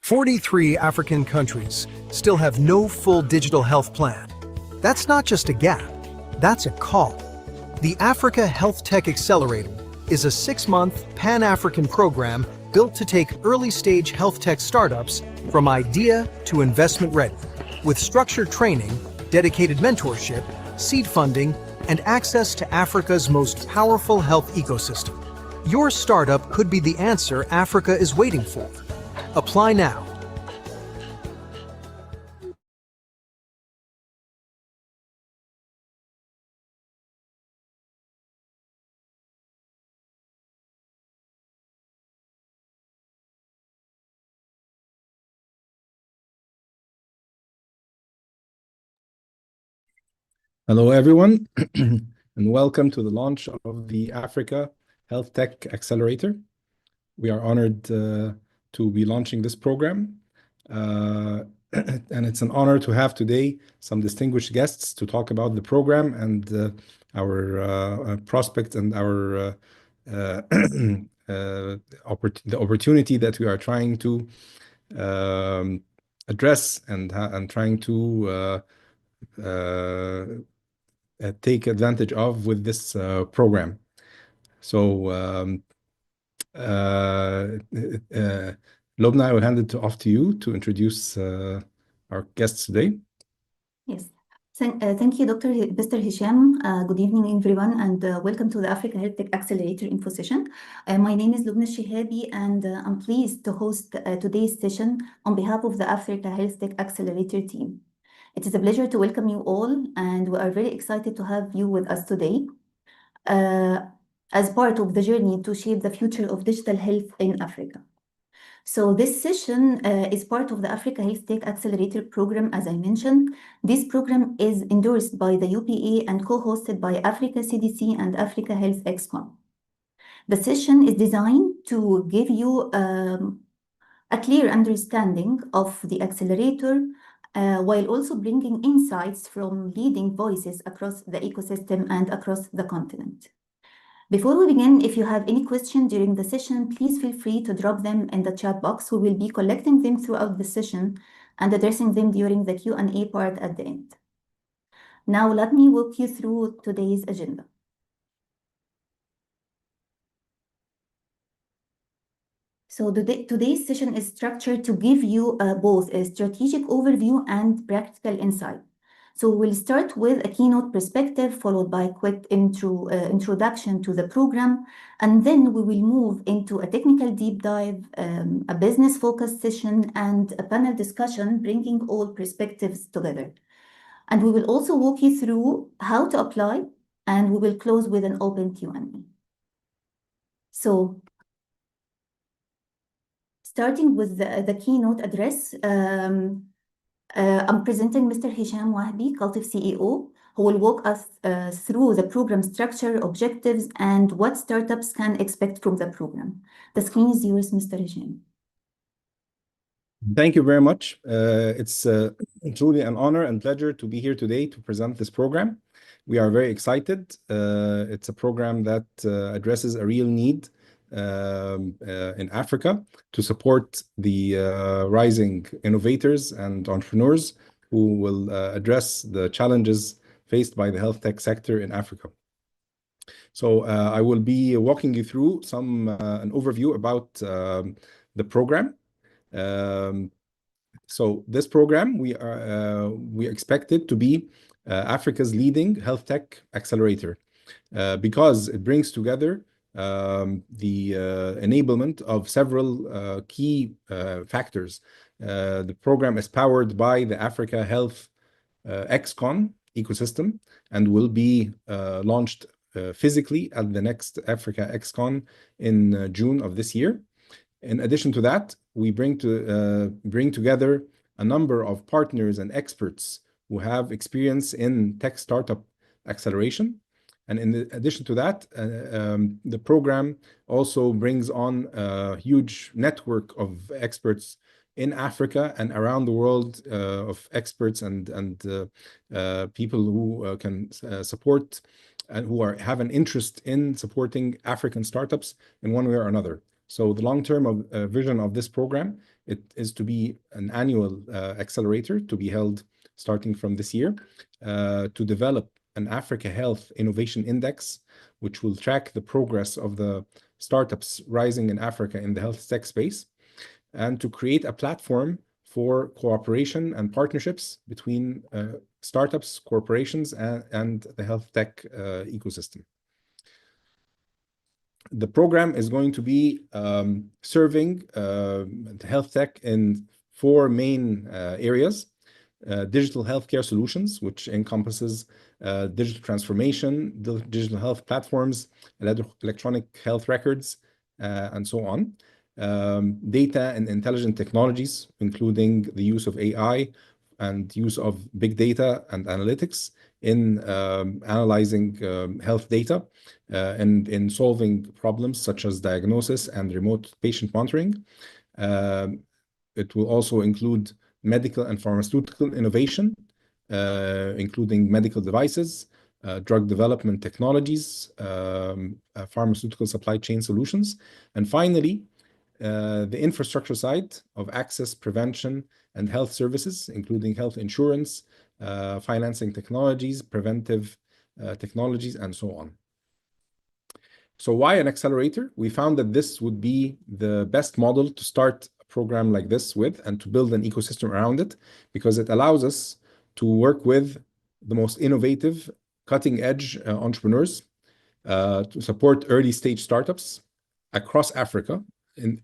43 African countries still have no full digital health plan. That's not just a gap, that's a call. The Africa Health-Tech Accelerator is a 6-month Pan-African program built to take early-stage health tech startups from idea to investment ready, with structured training, dedicated mentorship, seed funding, and access to Africa's most powerful health ecosystem. Your startup could be the answer Africa is waiting for. Apply now. Hello, everyone, and welcome to the launch of the Africa Health-Tech Accelerator. We are honored to be launching this program, and it's an honor to have today some distinguished guests to talk about the program and our prospects and our the opportunity that we are trying to address and trying to take advantage of with this program. So, Lobna, I will hand it off to you to introduce our guests today. Yes. Thank you, Mr. Hisham. Good evening, everyone, and welcome to the Africa Health-Tech Accelerator info session. My name is Lubna Shihabi, and I'm pleased to host today's session on behalf of the Africa Health-Tech Accelerator team. It is a pleasure to welcome you all, and we are very excited to have you with us today as part of the journey to shape the future of digital health in Africa. So this session is part of the Africa Health-Tech Accelerator program, as I mentioned. This program is endorsed by the UPA and co-hosted by Africa CDC and Africa Health ExCon. The session is designed to give you a clear understanding of the accelerator, while also bringing insights from leading voices across the ecosystem and across the continent. Before we begin, if you have any questions during the session, please feel free to drop them in the chat box. We will be collecting them throughout the session and addressing them during the Q&A part at the end. Now, let me walk you through today's agenda. So today's session is structured to give you both a strategic overview and practical insight. So we'll start with a keynote perspective, followed by a quick introduction to the program, and then we will move into a technical deep dive, a business-focused session, and a panel discussion, bringing all perspectives together. And we will also walk you through how to apply, and we will close with an open Q&A. So, starting with the keynote address, I'm presenting Mr. Hisham Wahbi, Cultiv CEO, who will walk us through the program structure, objectives, and what startups can expect from the program. The screen is yours, Mr. Hisham. Thank you very much. It's truly an honor and pleasure to be here today to present this program. We are very excited. It's a program that addresses a real need in Africa to support the rising innovators and entrepreneurs who will address the challenges faced by the health tech sector in Africa. So I will be walking you through an overview about the program. So this program, we expect it to be Africa's leading health tech accelerator because it brings together the enablement of several key factors. The program is powered by the Africa Health ExCon ecosystem and will be launched physically at the next Africa ExCon in June of this year. In addition to that, we bring together a number of partners and experts who have experience in tech startup acceleration. And in addition to that, the program also brings on a huge network of experts in Africa and around the world, of experts and people who can support and who have an interest in supporting African startups in one way or another. So the long-term vision of this program, it is to be an annual accelerator to be held starting from this year, to develop an Africa Health Innovation Index, which will track the progress of the startups rising in Africa in the health tech space, and to create a platform for cooperation and partnerships between startups, corporations, and the health tech ecosystem. The program is going to be serving health tech in 4 main areas. Digital healthcare solutions, which encompasses digital transformation, digital health platforms, electronic health records, and so on. Data and intelligent technologies, including the use of AI and use of big data and analytics in analyzing health data and in solving problems such as diagnosis and remote patient monitoring. It will also include medical and pharmaceutical innovation, including medical devices, drug development technologies, pharmaceutical supply chain solutions, and finally, the infrastructure side of access, prevention, and health services, including health insurance, financing technologies, preventive technologies, and so on. So why an accelerator? We found that this would be the best model to start a program like this with and to build an ecosystem around it, because it allows us to work with the most innovative, cutting-edge entrepreneurs to support early-stage startups across Africa.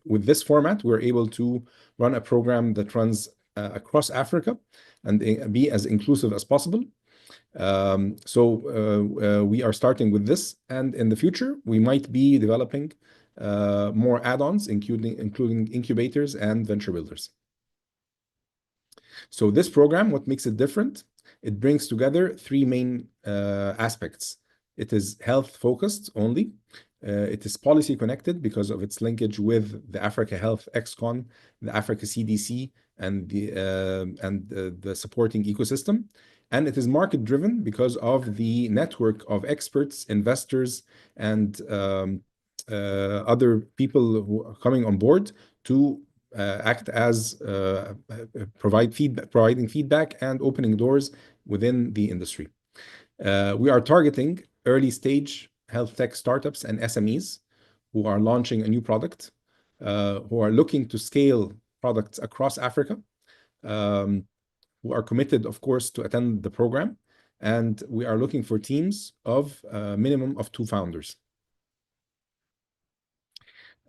With this format, we're able to run a program that runs across Africa and be as inclusive as possible. We are starting with this, and in the future, we might be developing more add-ons, including incubators and venture builders. So this program, what makes it different? It brings together 3 main aspects. It is health-focused only. It is policy connected because of its linkage with the Africa Health ExCon, the Africa CDC, and the supporting ecosystem. And it is market driven because of the network of experts, investors, and other people who are coming on board to act as providing feedback and opening doors within the industry. We are targeting early stage health tech startups and SMEs who are launching a new product, who are looking to scale products across Africa, who are committed, of course, to attend the program. And we are looking for teams of a minimum of 2 founders.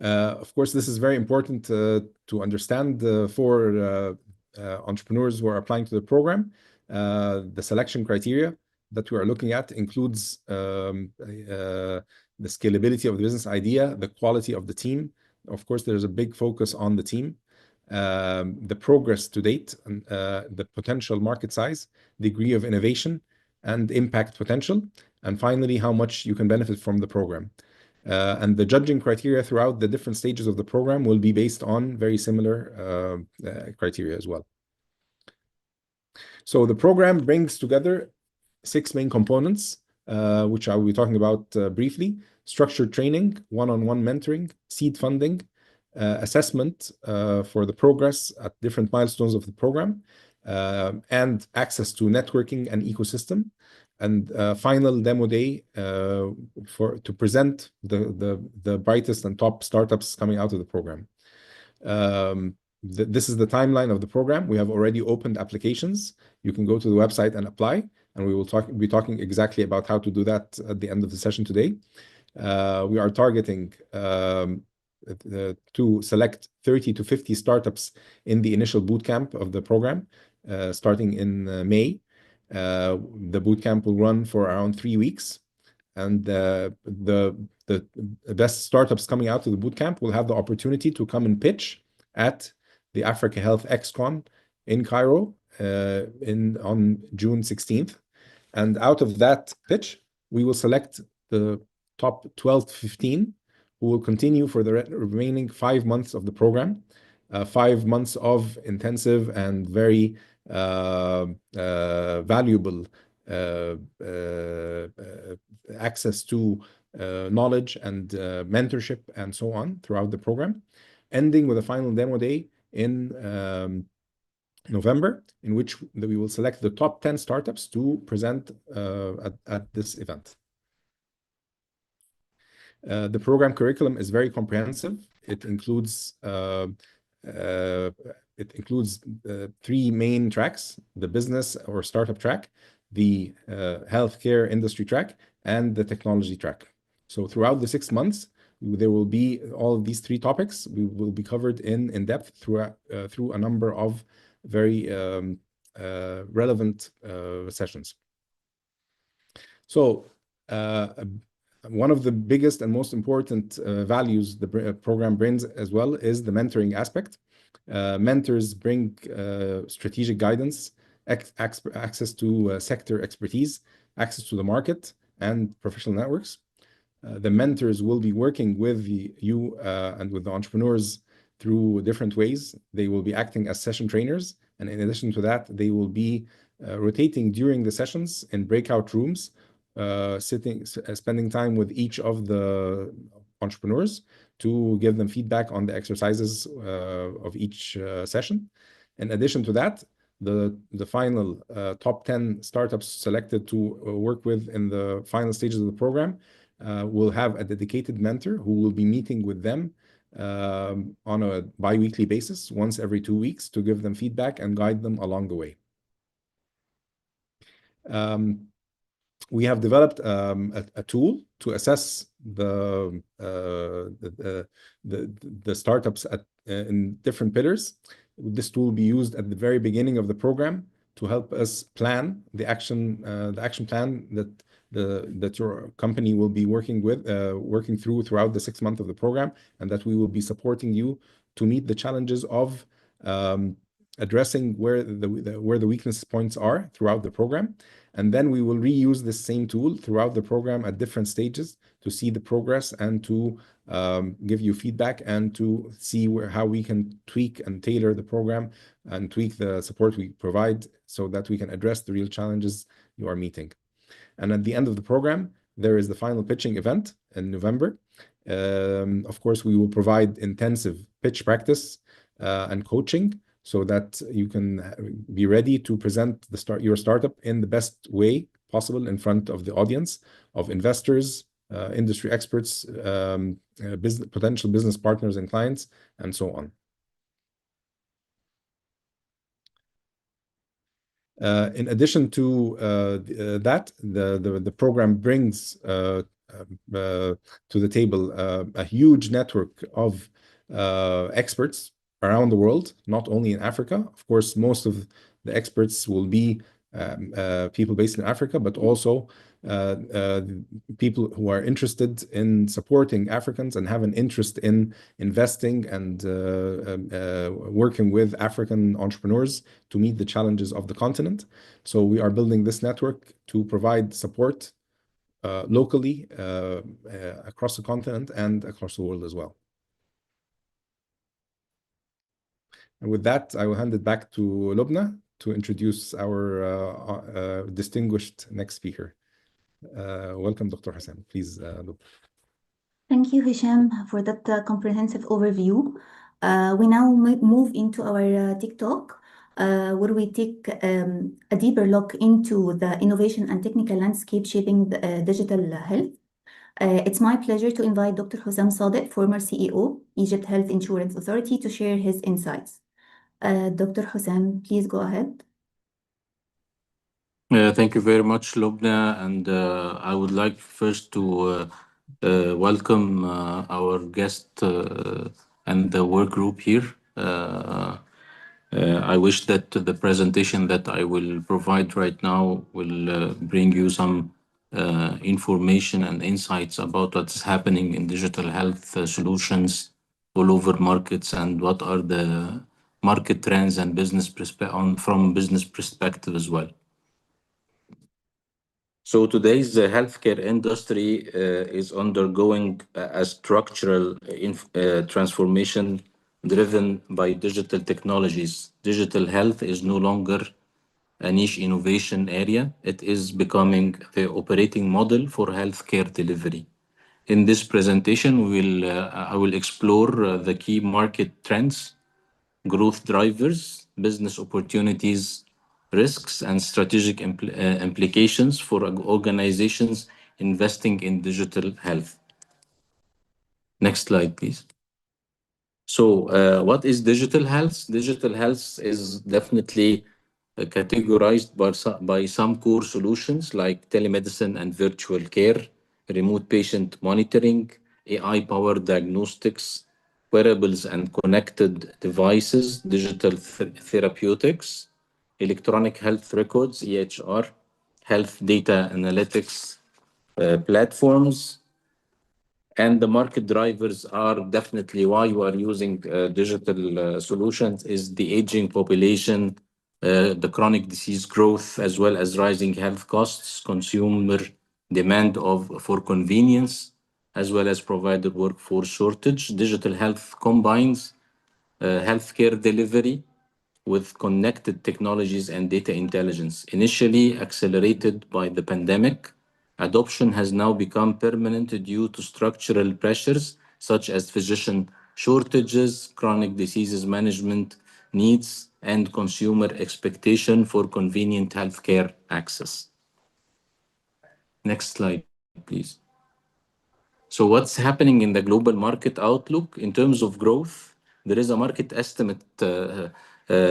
Of course, this is very important to understand for entrepreneurs who are applying to the program. The selection criteria that we are looking at includes the scalability of the business idea, the quality of the team. Of course, there's a big focus on the team, the progress to date, and the potential market size, degree of innovation, and impact potential, and finally, how much you can benefit from the program. And the judging criteria throughout the different stages of the program will be based on very similar criteria as well. So the program brings together 6 main components, which I will be talking about briefly: structured training, one-on-one mentoring, seed funding, assessment for the progress at different milestones of the program, and access to networking and ecosystem, and final demo day to present the brightest and top startups coming out of the program. This is the timeline of the program. We have already opened applications. You can go to the website and apply, and we will be talking exactly about how to do that at the end of the session today. We are targeting to select 30 to 50 startups in the initial bootcamp of the program, starting in May. The bootcamp will run for around 3 weeks, and the best startups coming out of the bootcamp will have the opportunity to come and pitch at the Africa Health ExCon in Cairo on June 16th. And out of that pitch, we will select the top 12 to 15 who will continue for the remaining 5 months of the program, 5 months of intensive and very valuable access to knowledge and mentorship and so on throughout the program, ending with a final demo day in November, in which we will select the top 10 startups to present at this event. The program curriculum is very comprehensive. It includes three main tracks: the business or startup track, the healthcare industry track, and the technology track. So throughout the 6 months, there will be all of these three topics. We will be covered in depth through a number of very relevant sessions. So one of the biggest and most important values the program brings as well is the mentoring aspect. Mentors bring strategic guidance, access to sector expertise, access to the market, and professional networks. The mentors will be working with you and with the entrepreneurs through different ways. They will be acting as session trainers, and in addition to that, they will be rotating during the sessions in breakout rooms, spending time with each of the entrepreneurs to give them feedback on the exercises of each session. In addition to that, the final top 10 startups selected to work with in the final stages of the program will have a dedicated mentor who will be meeting with them on a bi-weekly basis, once every 2 weeks, to give them feedback and guide them along the way. We have developed a tool to assess the startups in different pillars. This tool will be used at the very beginning of the program to help us plan the action plan that your company will be working throughout the 6 months of the program, and that we will be supporting you to meet the challenges of addressing where the weakness points are throughout the program. And then we will reuse this same tool throughout the program at different stages to see the progress and to give you feedback and to see how we can tweak and tailor the program and tweak the support we provide so that we can address the real challenges you are meeting. And at the end of the program, there is the final pitching event in November. Of course, we will provide intensive pitch practice and coaching so that you can be ready to present your startup in the best way possible in front of the audience of investors, industry experts, potential business partners and clients, and so on. In addition to that, the program brings to the table a huge network of experts around the world, not only in Africa. Of course, most of the experts will be people based in Africa, but also people who are interested in supporting Africans and have an interest in investing and working with African entrepreneurs to meet the challenges of the continent. So we are building this network to provide support locally across the continent and across the world as well. And with that, I will hand it back to Lubna to introduce our distinguished next speaker. Welcome, Dr. Hussein. Please, Lubna. Thank you, Hisham, for that comprehensive overview. We now move into our TikTok, where we take a deeper look into the innovation and technical landscape shaping the digital health. It's my pleasure to invite Dr. Hussam Sadiq, former CEO, Egypt Health Insurance Authority, to share his insights. Dr. Hussam, please go ahead. Thank you very much, Lubna, and I would like first to welcome our guest and the work group here. I wish that the presentation that I will provide right now will bring you some information and insights about what's happening in digital health solutions all over markets and what are the market trends and from business perspective as well. So today's healthcare industry is undergoing a structural transformation driven by digital technologies. Digital health is no longer a niche innovation area. It is becoming the operating model for healthcare delivery. In this presentation, I will explore the key market trends, growth drivers, business opportunities, risks, and strategic implications for organizations investing in digital health. Next slide, please. So what is digital health? Digital health is definitely categorized by some core solutions like telemedicine and virtual care, remote patient monitoring, AI-powered diagnostics, wearables and connected devices, digital therapeutics, electronic health records, EHR, health data analytics platforms. And the market drivers are definitely why you are using digital solutions is the aging population, the chronic disease growth, as well as rising health costs, consumer demand for convenience, as well as provider workforce shortage. Digital health combines healthcare delivery with connected technologies and data intelligence. Initially accelerated by the pandemic, adoption has now become permanent due to structural pressures such as physician shortages, chronic diseases management needs, and consumer expectation for convenient healthcare access. Next slide, please. So what's happening in the global market outlook in terms of growth? There is a market estimate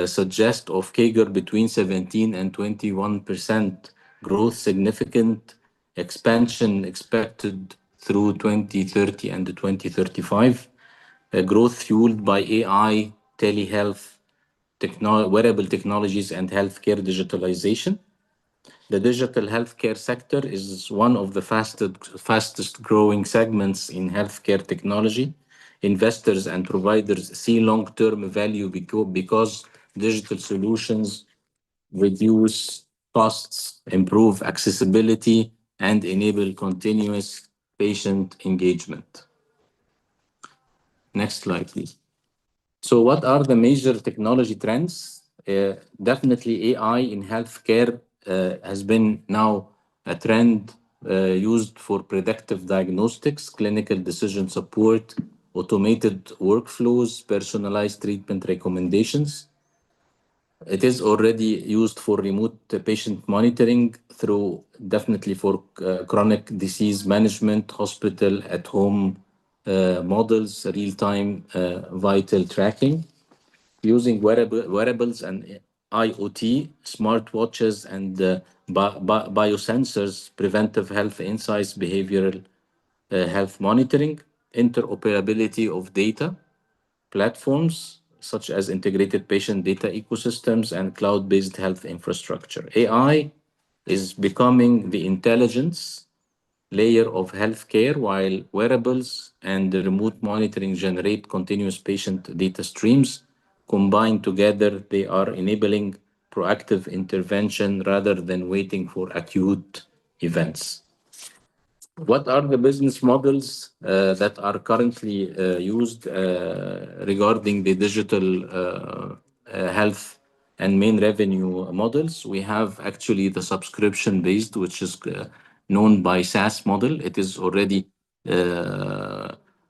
suggest of CAGR between 17 and 21% growth, significant expansion expected through 2030 and 2035. Growth fueled by AI, telehealth, wearable technologies, and healthcare digitalization. The digital healthcare sector is one of the fastest growing segments in healthcare technology. Investors and providers see long-term value because digital solutions reduce costs, improve accessibility, and enable continuous patient engagement. Next slide, please. So what are the major technology trends? Definitely AI in healthcare has been now a trend used for predictive diagnostics, clinical decision support, automated workflows, personalized treatment recommendations. It is already used for remote patient monitoring through definitely for chronic disease management, hospital at home models, real-time vital tracking, using wearables and IoT, smartwatches, and biosensors, preventive health insights, behavioral health monitoring, interoperability of data, platforms such as integrated patient data ecosystems and cloud-based health infrastructure. AI is becoming the intelligence layer of healthcare, while wearables and the remote monitoring generate continuous patient data streams. Combined together, they are enabling proactive intervention rather than waiting for acute events. What are the business models that are currently used regarding the digital health and main revenue models? We have actually the subscription-based, which is known by SaaS model. It is already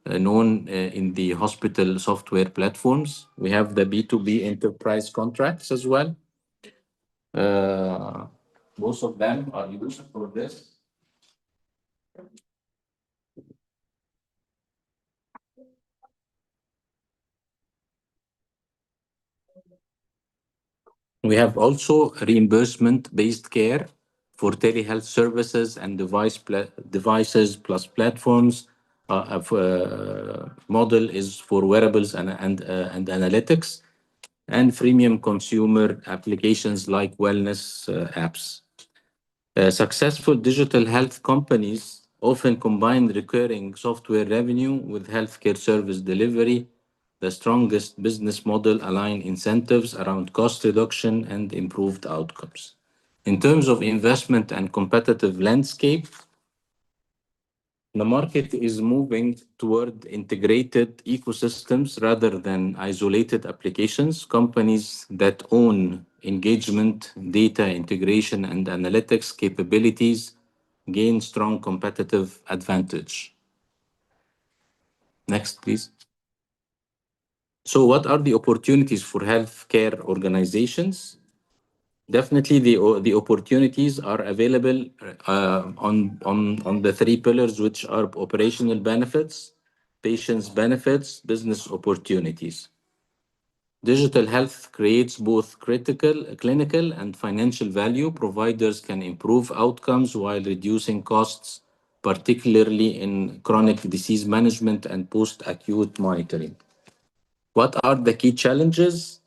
known in the hospital software platforms. We have the B2B enterprise contracts as well. Most of them are used for this. We have also reimbursement-based care for telehealth services and devices plus platforms. Model is for wearables and analytics, and freemium consumer applications like wellness apps. Successful digital health companies often combine recurring software revenue with healthcare service delivery. The strongest business model align incentives around cost reduction and improved outcomes. In terms of investment and competitive landscape, the market is moving toward integrated ecosystems rather than isolated applications. Companies that own engagement, data integration, and analytics capabilities gain strong competitive advantage. Next, please. So what are the opportunities for healthcare organizations? Definitely the opportunities are available on the three pillars, which are operational benefits, patients benefits, business opportunities. Digital health creates both clinical and financial value. Providers can improve outcomes while reducing costs, particularly in chronic disease management and post-acute monitoring. What are the key challenges?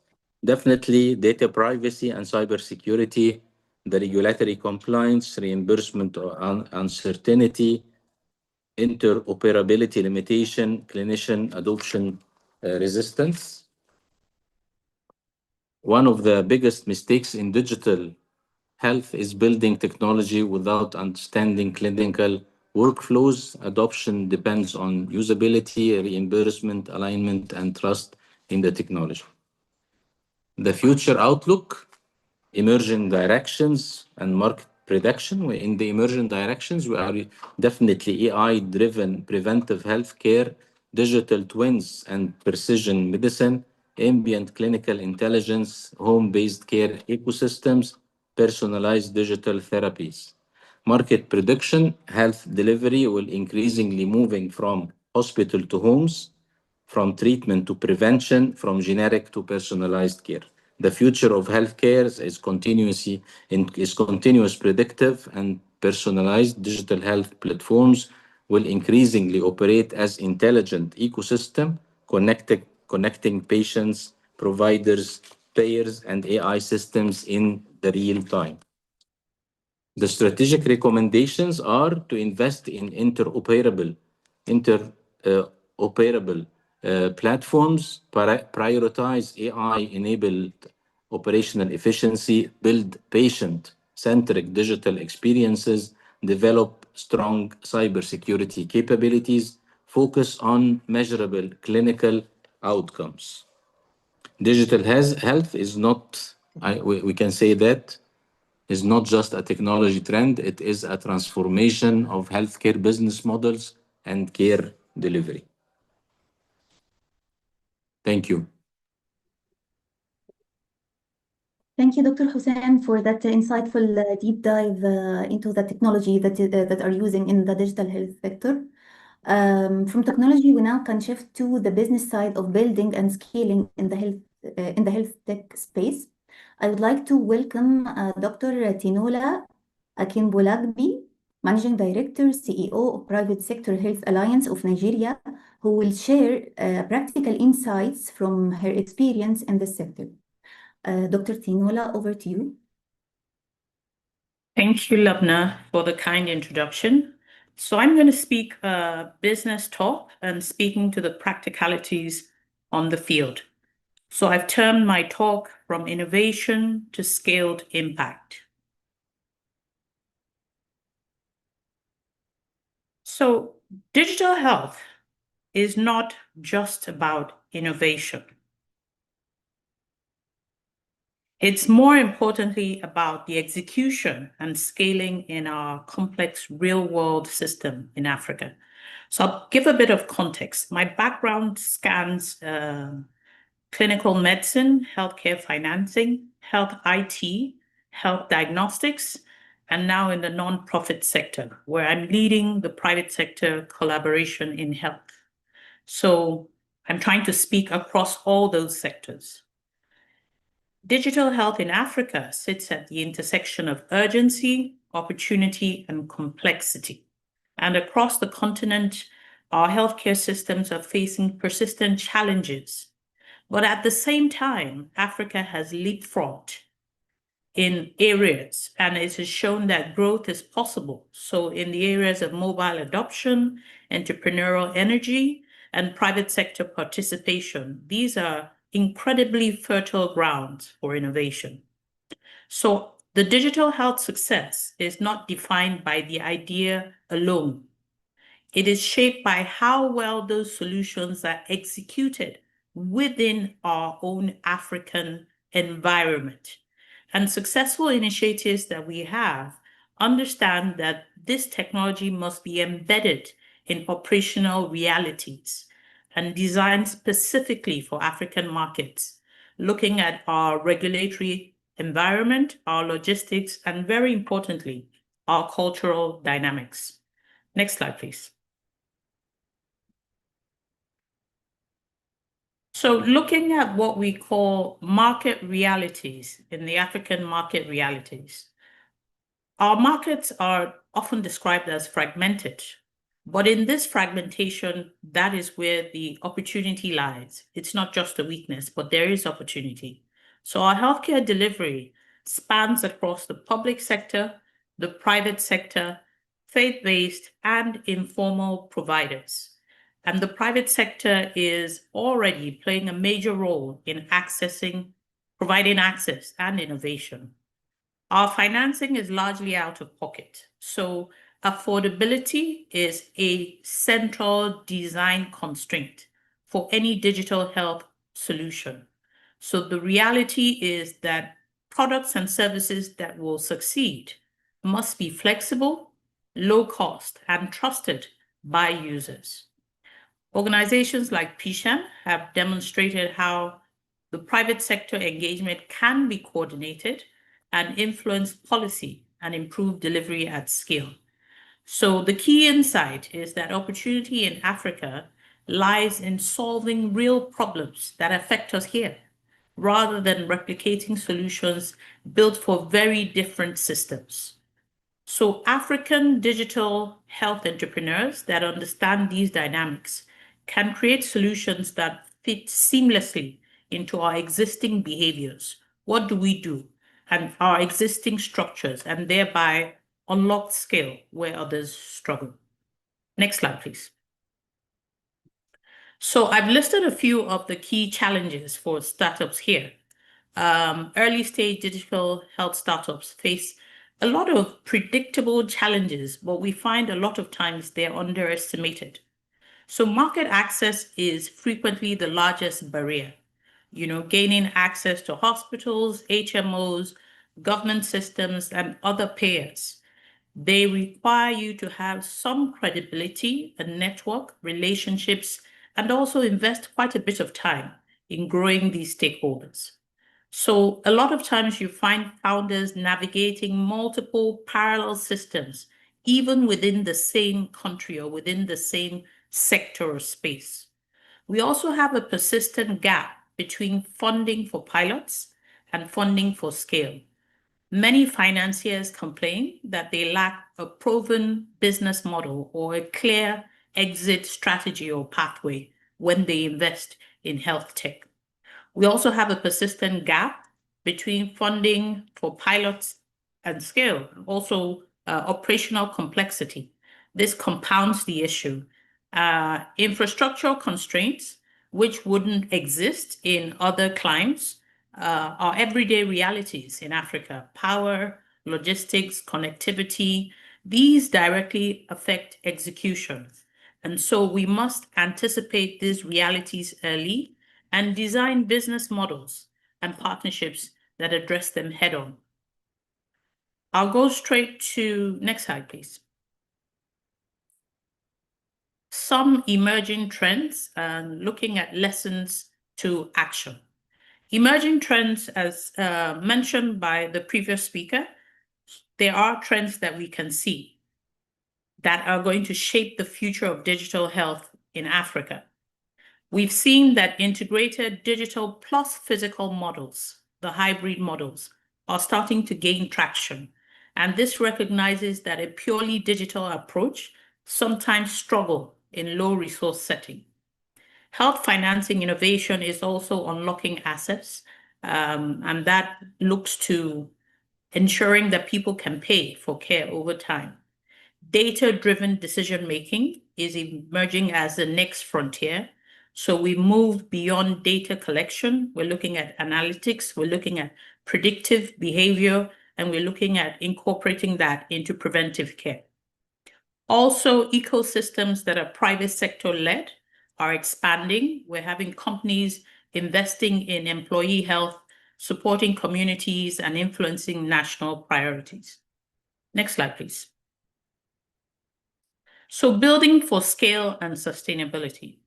Definitely data privacy and cybersecurity, the regulatory compliance, reimbursement uncertainty, interoperability limitation, clinician adoption resistance. One of the biggest mistakes in digital health is building technology without understanding clinical workflows. Adoption depends on usability, reimbursement, alignment, and trust in the technology. The future outlook, emerging directions and market prediction. In the emerging directions, we are definitely AI-driven preventive healthcare, digital twins and precision medicine, ambient clinical intelligence, home-based care ecosystems, personalized digital therapies. Market prediction, health delivery will increasingly moving from hospital to homes, from treatment to prevention, from generic to personalized care. The future of healthcare is continuous predictive and personalized. Digital health platforms will increasingly operate as intelligent ecosystem, connecting patients, providers, payers, and AI systems in the real time. The strategic recommendations are to invest in interoperable platforms, prioritize AI-enabled operational efficiency, build patient-centric digital experiences, develop strong cybersecurity capabilities, focus on measurable clinical outcomes. Digital health is not, we can say that, is not just a technology trend, it is a transformation of healthcare business models and care delivery. Thank you. Thank you, Dr. Hussein, for that insightful deep dive into the technology that are using in the digital health sector. From technology, we now can shift to the business side of building and scaling in the health tech space. I would like to welcome Dr. Tinola Akinbolagbi, Managing Director, CEO of Private Sector Health Alliance of Nigeria, who will share practical insights from her experience in this sector. Dr. Tinola, over to you. Thank you, Lubna, for the kind introduction. So I'm going to speak business talk and speaking to the practicalities on the field. So I've termed my talk From Innovation to Scaled Impact. So digital health is not just about innovation. It's more importantly about the execution and scaling in our complex real-world system in Africa. So I'll give a bit of context. My background scans clinical medicine, healthcare financing, health IT, health diagnostics, and now in the nonprofit sector, where I'm leading the private sector collaboration in health. So I'm trying to speak across all those sectors. Digital health in Africa sits at the intersection of urgency, opportunity, and complexity. And across the continent, our healthcare systems are facing persistent challenges. But at the same time, Africa has leapfrogged in areas, and it has shown that growth is possible. So in the areas of mobile adoption, entrepreneurial energy, and private sector participation, these are incredibly fertile grounds for innovation. So the digital health success is not defined by the idea alone. It is shaped by how well those solutions are executed within our own African environment. And successful initiatives that we have understand that this technology must be embedded in operational realities. and designed specifically for African markets, looking at our regulatory environment, our logistics, and very importantly, our cultural dynamics. Next slide, please. So looking at what we call market realities in the African market realities, our markets are often described as fragmented, but in this fragmentation, that is where the opportunity lies. It's not just a weakness, but there is opportunity. So our healthcare delivery spans across the public sector, the private sector, faith-based and informal providers. And the private sector is already playing a major role in providing access and innovation. Our financing is largely out of pocket. So affordability is a central design constraint for any digital health solution. So the reality is that products and services that will succeed must be flexible, low cost, and trusted by users. Organizations like PSHAM have demonstrated how the private sector engagement can be coordinated and influence policy and improve delivery at scale. So the key insight is that opportunity in Africa lies in solving real problems that affect us here, rather than replicating solutions built for very different systems. So African digital health entrepreneurs that understand these dynamics can create solutions that fit seamlessly into our existing behaviors. What do we do? And our existing structures, and thereby unlock scale where others struggle. Next slide, please. So I've listed a few of the key challenges for startups here. Early stage digital health startups face a lot of predictable challenges, but we find a lot of times they're underestimated. So market access is frequently the largest barrier. Gaining access to hospitals, HMOs, government systems, and other payers. They require you to have some credibility, a network, relationships, and also invest quite a bit of time in growing these stakeholders. So a lot of times you find founders navigating multiple parallel systems, even within the same country or within the same sector or space. We also have a persistent gap between funding for pilots and funding for scale. Many financiers complain that they lack a proven business model or a clear exit strategy or pathway when they invest in health tech. We also have a persistent gap between funding for pilots and scale, also operational complexity. This compounds the issue. Infrastructural constraints, which wouldn't exist in other climes, are everyday realities in Africa. Power, logistics, connectivity, these directly affect execution. And so we must anticipate these realities early and design business models and partnerships that address them head on. I'll go straight to next slide, please. Some emerging trends and looking at lessons to action. Emerging trends, as mentioned by the previous speaker, there are trends that we can see that are going to shape the future of digital health in Africa. We've seen that integrated digital plus physical models, the hybrid models, are starting to gain traction. And this recognizes that a purely digital approach sometimes struggle in low resource setting. Health financing innovation is also unlocking assets, and that looks to ensuring that people can pay for care over time. Data-driven decision-making is emerging as the next frontier. So we moved beyond data collection. We're looking at analytics, we're looking at predictive behavior, and we're looking at incorporating that into preventive care. Also, ecosystems that are private sector-led are expanding. We're having companies investing in employee health, supporting communities, and influencing national priorities. Next slide, please. So building for scale and sustainability.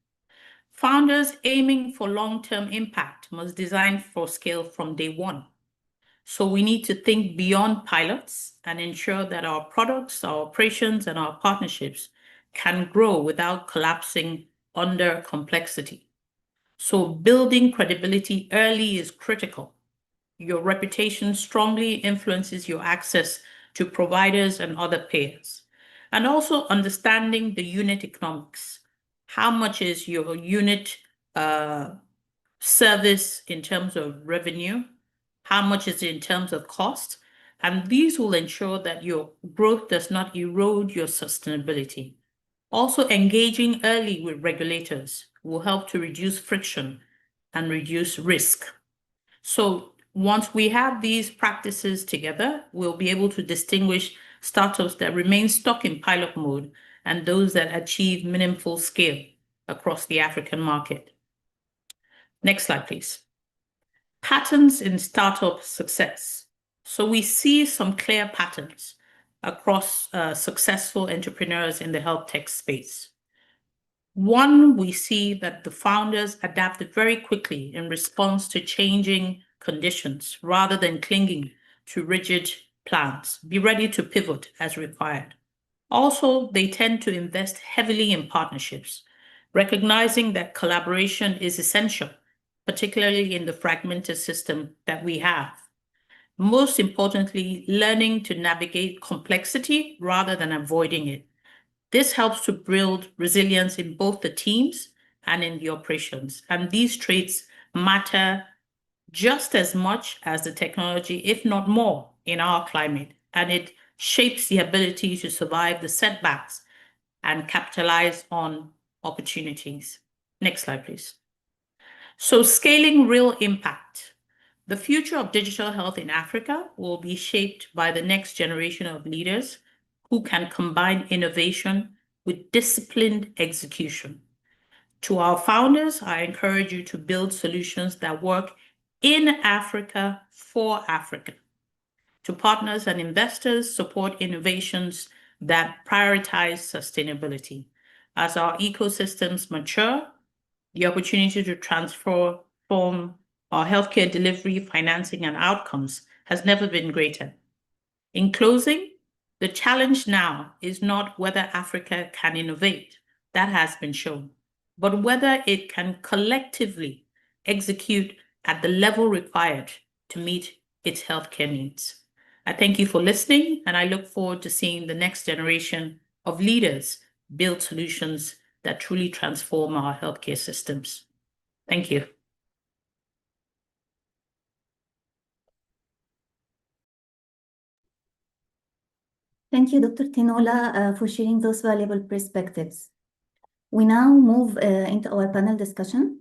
Founders aiming for long-term impact must design for scale from day one. So we need to think beyond pilots and ensure that our products, our operations, and our partnerships can grow without collapsing under complexity. So building credibility early is critical. Your reputation strongly influences your access to providers and other payers. And also understanding the unit economics. How much is your unit service in terms of revenue? How much is it in terms of cost? And these will ensure that your growth does not erode your sustainability. Also, engaging early with regulators will help to reduce friction and reduce risk. So once we have these practices together, we'll be able to distinguish startups that remain stuck in pilot mode and those that achieve meaningful scale across the African market. Next slide, please. Patterns in startup success. So we see some clear patterns across successful entrepreneurs in the health tech space. One, we see that the founders adapted very quickly in response to changing conditions rather than clinging to rigid plans. Be ready to pivot as required. Also, they tend to invest heavily in partnerships, recognizing that collaboration is essential, particularly in the fragmented system that we have. Most importantly, learning to navigate complexity rather than avoiding it. This helps to build resilience in both the teams and in the operations. And these traits matter just as much as the technology, if not more, in our climate. And it shapes the ability to survive the setbacks and capitalize on opportunities. Next slide, please. So scaling real impact. The future of digital health in Africa will be shaped by the next generation of leaders who can combine innovation with disciplined execution. To our founders, I encourage you to build solutions that work in Africa for Africa. To partners and investors, support innovations that prioritize sustainability. As our ecosystems mature, the opportunity to transform our healthcare delivery, financing, and outcomes has never been greater. In closing, the challenge now is not whether Africa can innovate, that has been shown, but whether it can collectively execute at the level required to meet its healthcare needs. I thank you for listening, and I look forward to seeing the next generation of leaders build solutions that truly transform our healthcare systems. Thank you. Thank you, Dr. Tinola, for sharing those valuable perspectives. We now move into our panel discussion,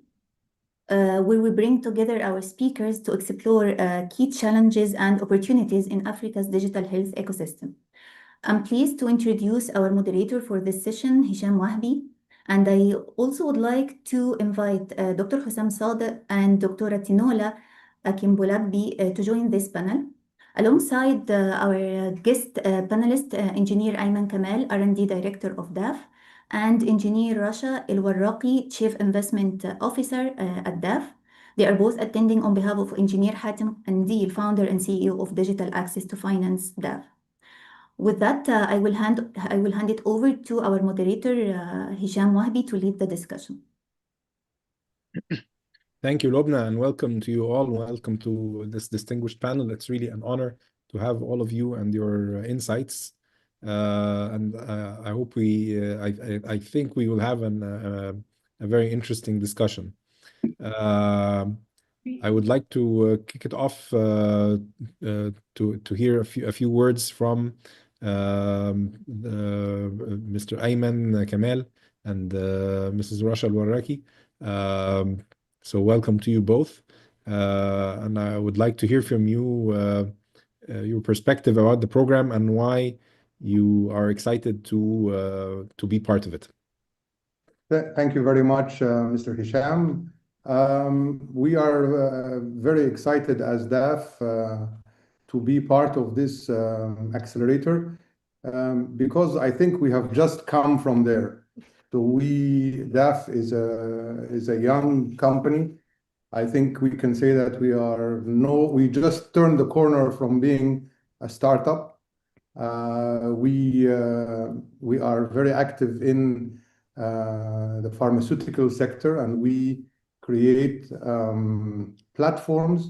where we bring together our speakers to explore key challenges and opportunities in Africa's digital health ecosystem. I'm pleased to introduce our moderator for this session, Hisham Wahbi, and I also would like to invite Dr. Hussam Sadiq and Dr. Tinola Akimbulagbi to join this panel. Alongside our guest panelist, Engineer Ayman Kamal, R&D Director of DAF, and Engineer Rasha El-Warraqi, Chief Investment Officer at DAF. They are both attending on behalf of Engineer Hatem Andil, Founder and CEO of Digital Access to Finance DAF. With that, I will hand it over to our moderator, Hisham Wahbi, to lead the discussion. Thank you, Lobna, and welcome to you all. Welcome to this distinguished panel. It's really an honor to have all of you and your insights. And I hope I think we will have a very interesting discussion. I would like to kick it off to hear a few words from Mr. Ayman Kamal and Mrs. Rasha El-Warraqi. So welcome to you both. And I would like to hear from you your perspective about the program and why you are excited to be part of it. Thank you very much, Mr. Hisham. We are very excited as DAF to be part of this accelerator because I think we have just come from there. So DAF is a young company. I think we can say that we just turned the corner from being a startup. We are very active in the pharmaceutical sector, and we create platforms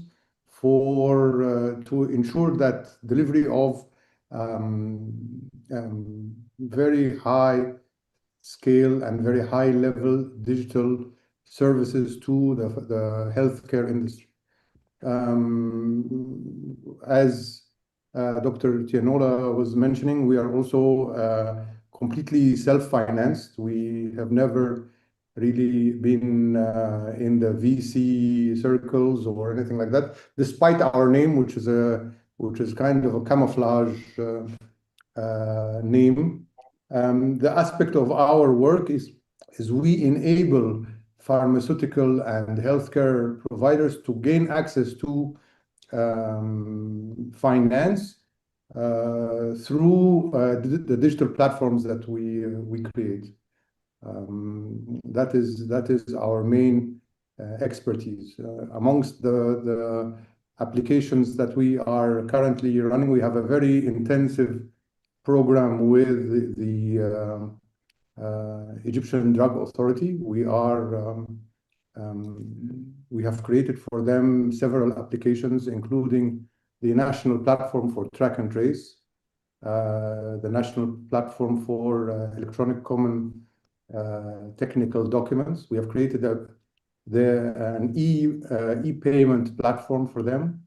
to ensure that delivery of very high scale and very high level digital services to the healthcare industry. As Dr. Tienola was mentioning, we are also completely self-financed. We have never really been in the VC circles or anything like that, despite our name, which is kind of a camouflage name. The aspect of our work is we enable pharmaceutical and healthcare providers to gain access to finance through the digital platforms that we create. That is our main expertise. Amongst the applications that we are currently running, we have a very intensive program with the Egyptian Drug Authority. We have created for them several applications, including the National Platform for Track and Trace, the National Platform for Electronic Common Technical Documents. We have created an e-payment platform for them,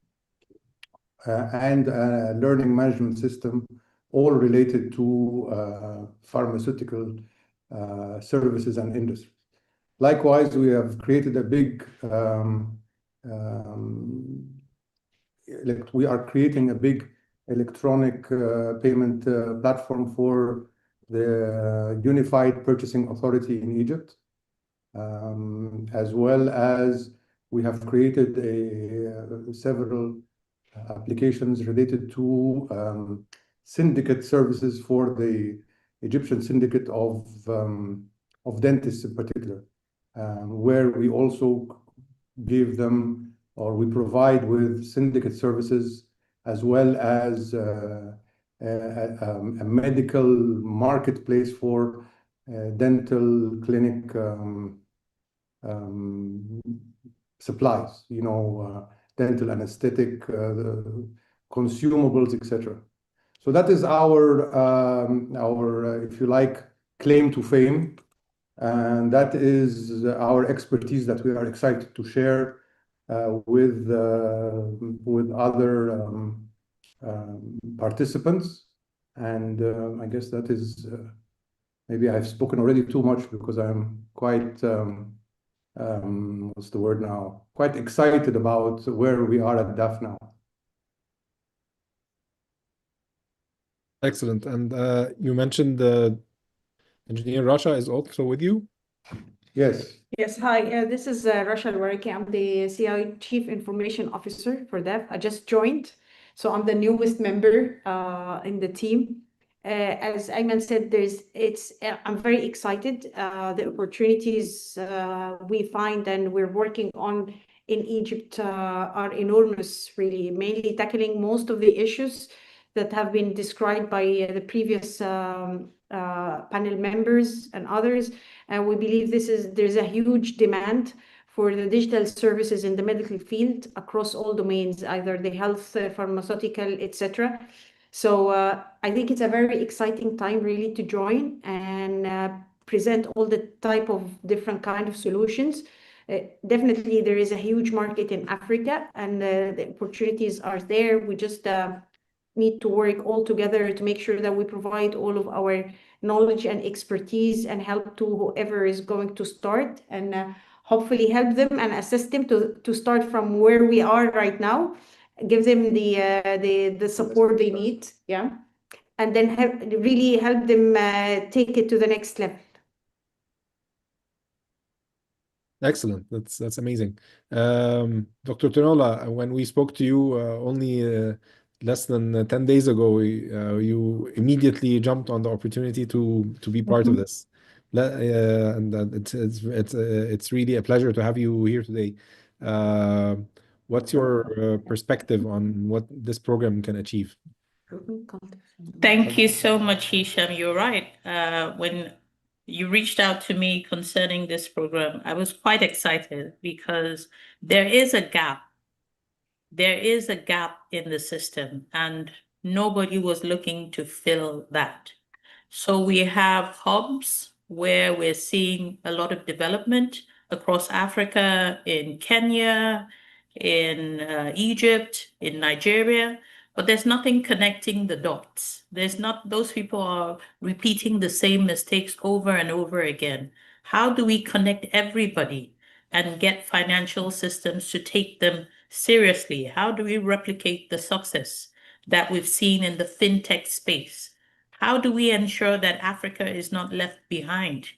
and a learning management system, all related to pharmaceutical services and industries. Likewise, we have created a big, we are creating a big electronic payment platform for the Unified Purchasing Authority in Egypt, as well as we have created several applications related to syndicate services for the Egyptian syndicate of dentists in particular, where we also give them, or we provide with syndicate services, as well as a medical marketplace for dental clinic supplies, dental anesthetic, consumables, etc. So that is our, if you like, claim to fame, and that is our expertise that we are excited to share with other participants. And I guess that is, maybe I've spoken already too much, because I'm quite, what's the word now? Quite excited about where we are at DAF now. Excellent. And you mentioned Engineer Rasha is also with you? Yes. Yes, hi. This is Rasha Al-Waraki. I'm the CI Chief Information Officer for DAF. I just joined, so I'm the newest member in the team. As Ayman said, I'm very excited. The opportunities we find and we're working on in Egypt are enormous, really, mainly tackling most of the issues that have been described by the previous panel members and others. And we believe there's a huge demand for the digital services in the medical field across all domains, either the health, pharmaceutical, etc. So I think it's a very exciting time really to join and present all the type of different kind of solutions. Definitely there is a huge market in Africa, and the opportunities are there. We just need to work all together to make sure that we provide all of our knowledge and expertise and help to whoever is going to start, and hopefully help them and assist them to start from where we are right now, give them the support they need, yeah, and then really help them take it to the next level. Excellent. That's amazing. Dr. Tienola, when we spoke to you only less than 10 days ago, you immediately jumped on the opportunity to be part of this. It's really a pleasure to have you here today. What's your perspective on what this program can achieve? Thank you so much, Hisham. You're right. When you reached out to me concerning this program, I was quite excited because there is a gap. There is a gap in the system, and nobody was looking to fill that. So we have hubs where we're seeing a lot of development across Africa, in Kenya, in Egypt, in Nigeria, but there's nothing connecting the dots. Those people are repeating the same mistakes over and over again. How do we connect everybody and get financial systems to take them seriously? How do we replicate the success that we've seen in the fintech space? How do we ensure that Africa is not left behind?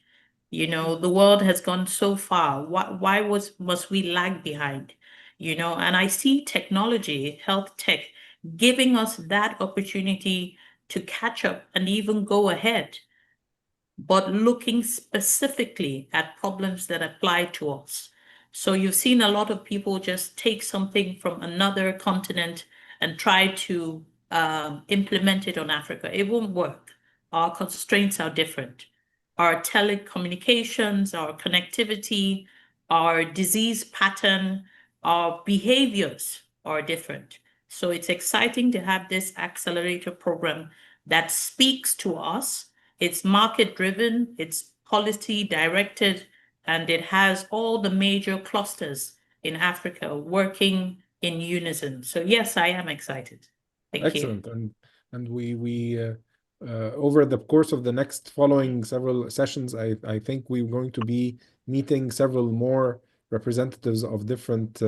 You know, the world has gone so far. Why must we lag behind? You know, and I see technology, health tech, giving us that opportunity to catch up and even go ahead, but looking specifically at problems that apply to us. So you've seen a lot of people just take something from another continent and try to implement it on Africa. It won't work. Our constraints are different. Our telecommunications, our connectivity, our disease pattern, our behaviors are different. So it's exciting to have this accelerator program that speaks to us. It's market-driven, it's policy-directed, and it has all the major clusters in Africa working in unison. So yes, I am excited. Thank Excellent. you. And we over the course of the next following several sessions, I think we're going to be meeting several more representatives of different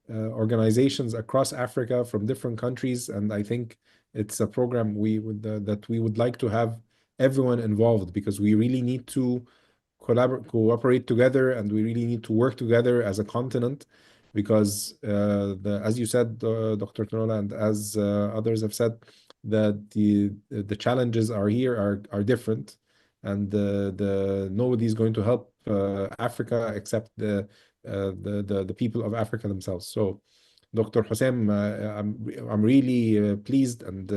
organizations across Africa from different countries, and I think it's a program that we would like to have everyone involved, because we really need to cooperate together, and we really need to work together as a continent, because as you said, Dr. Tanola, and as others have said, that the challenges are different, and nobody's going to help Africa except the people of Africa themselves. So, Dr. Hossein, I'm really pleased and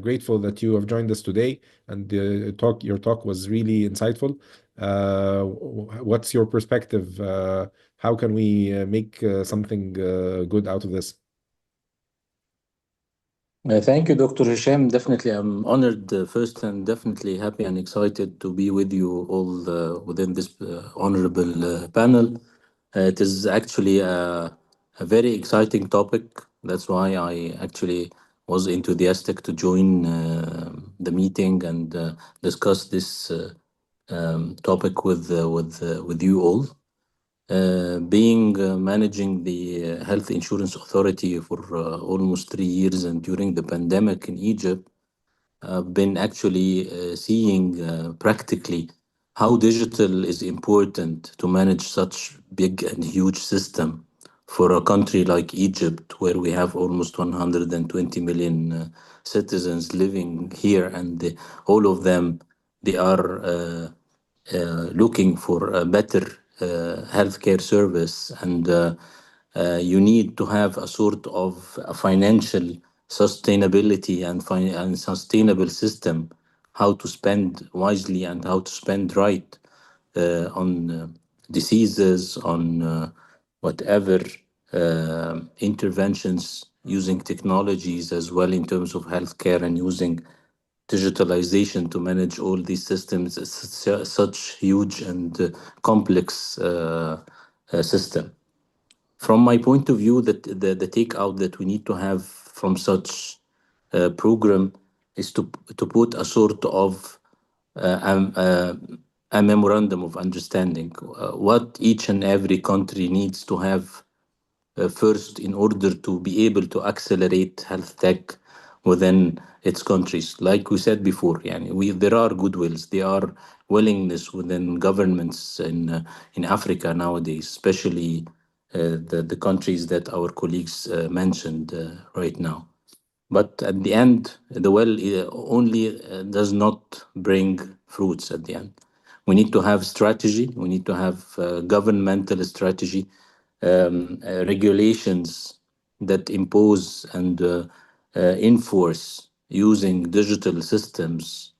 grateful that you have joined us today, and your talk was really insightful. What's your perspective? How can we make something good out of this? Thank you, Dr. Hisham. Definitely, I'm honored first, and definitely happy and excited to be with you all within this honorable panel. It is actually a very exciting topic. That's why I actually was enthusiastic to join the meeting and discuss this topic with you all. Managing the Health Insurance Authority for almost 3 years, and during the pandemic in Egypt, I've been actually seeing practically how digital is important to manage such big and huge system for a country like Egypt, where we have almost 120 million citizens living here, and all of them, they are looking for a better healthcare service, and you need to have a sort of a financial sustainability and sustainable system, how to spend wisely and how to spend right on diseases, on whatever interventions, using technologies as well in terms of healthcare, and using digitalization to manage all these systems. It's such huge and complex system. From my point of view, that the takeout that we need to have from such program is to put a sort of a memorandum of understanding, what each and every country needs to have first in order to be able to accelerate health tech within its countries. Like we said before, there are goodwills, there are willingness within governments in Africa nowadays, especially the countries that our colleagues mentioned right now. But at the end, the well only does not bring fruits at the end. We need to have strategy. We need to have governmental strategy, regulations that impose and enforce using digital systems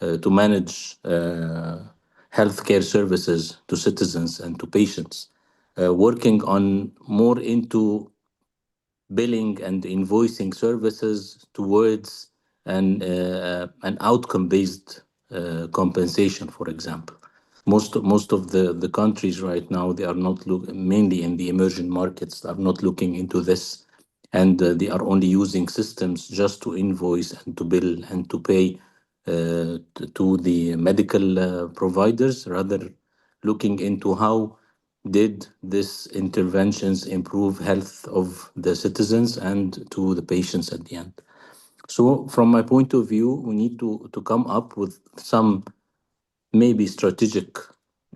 to manage healthcare services to citizens and to patients, working on more into billing and invoicing services towards an outcome-based compensation, for example. Most of the countries right now, they are not mainly in the emerging markets, are not looking into this, and they are only using systems just to invoice and to bill and to pay to the medical providers, rather looking into how did these interventions improve health of the citizens and to the patients at the end. So from my point of view, we need to come up with some maybe strategic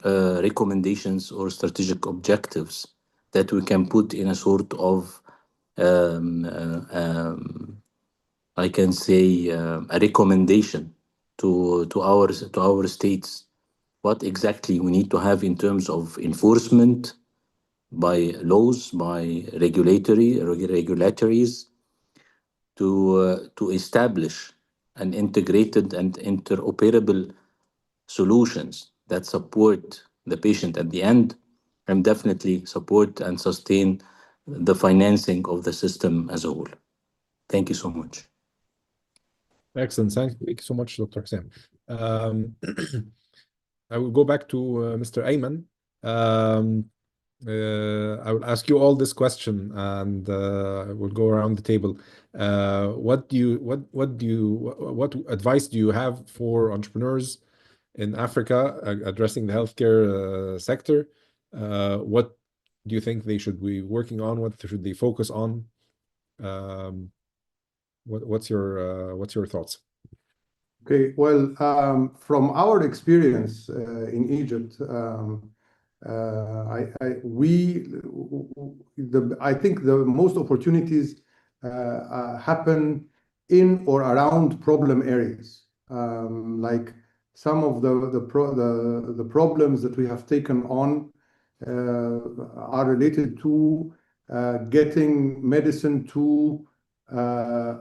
recommendations or strategic objectives that we can put in a sort of I can say a recommendation to our states, what exactly we need to have in terms of enforcement by laws, by regulatories, to establish an integrated and interoperable solutions that support the patient at the end, and definitely support and sustain the financing of the system as a whole. Thank you so much. Excellent. Thank you so much, Dr. Hussein. I will go back to Mr. Ayman. I will ask you all this question, and we'll go around the table. What advice do you have for entrepreneurs in Africa addressing the healthcare sector? What do you think they should be working on? What should they focus on? What's your thoughts? Okay, well, from our experience in Egypt, I think the most opportunities happen in or around problem areas. Like some of the problems that we have taken on are related to getting medicine to